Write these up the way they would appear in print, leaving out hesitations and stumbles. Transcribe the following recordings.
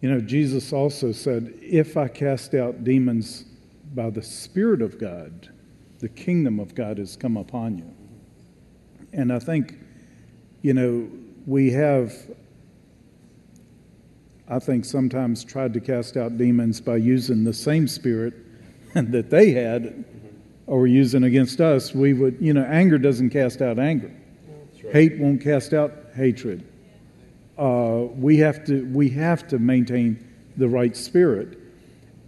Jesus also said, if I cast out demons by the Spirit of God, the kingdom of God has come upon you. And I think, we have, sometimes tried to cast out demons by using the same spirit that they had or were using against us. We would, anger doesn't cast out anger. Right. Hate won't cast out hatred. We have to maintain the right spirit.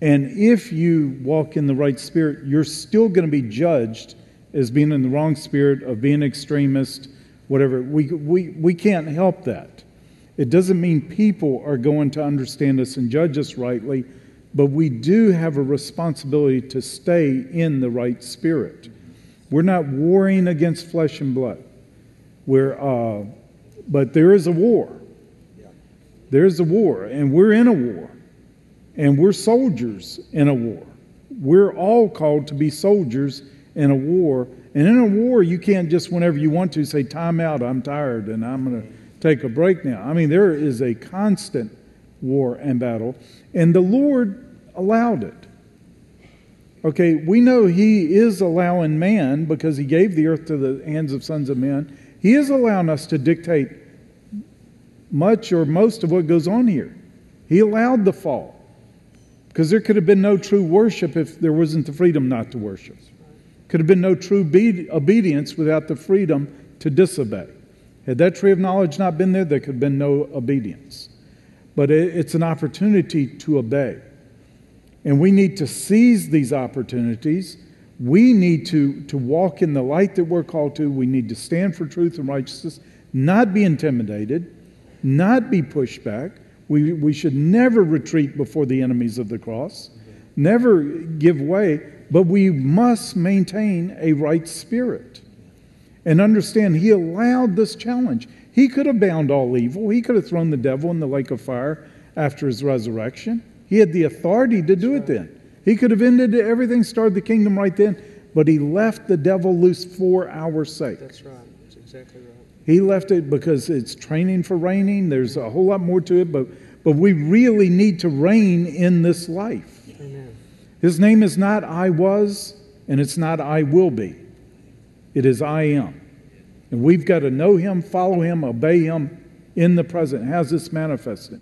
And if you walk in the right spirit, you're still going to be judged as being in the wrong spirit, of being extremist, whatever. We can't help that. It doesn't mean people are going to understand us and judge us rightly, but we do have a responsibility to stay in the right spirit. We're not warring against flesh and blood. But there is a war. There's a war, and we're in a war. And we're soldiers in a war. We're all called to be soldiers in a war. And in a war, you can't just whenever you want to say, time out, I'm tired, and I'm going to take a break now. I mean, there is a constant war and battle. And the Lord allowed it. Okay, we know He is allowing man, because He gave the earth to the hands of sons of men. He is allowing us to dictate much or most of what goes on here. He allowed the fall. Because there could have been no true worship if there wasn't the freedom not to worship. Could have been no true obedience without the freedom to disobey. Had that tree of knowledge not been there, there could have been no obedience. But it's an opportunity to obey. And we need to seize these opportunities. We need to walk in the light that we're called to. We need to stand for truth and righteousness, not be intimidated, not be pushed back. We should never retreat before the enemies of the cross, never give way, but we must maintain a right spirit. And understand He allowed this challenge. He could have bound all evil. He could have thrown the devil in the lake of fire after His resurrection. He had the authority to do it then. He could have ended everything, started the kingdom right then, but He left the devil loose for our sake. That's right. That's exactly right. He left it because it's training for reigning. There's a whole lot more to it, but we really need to reign in this life. Amen. His name is not I was, and it's not I will be. It is I am. And we've got to know Him, follow Him, obey Him in the present. How's this manifested?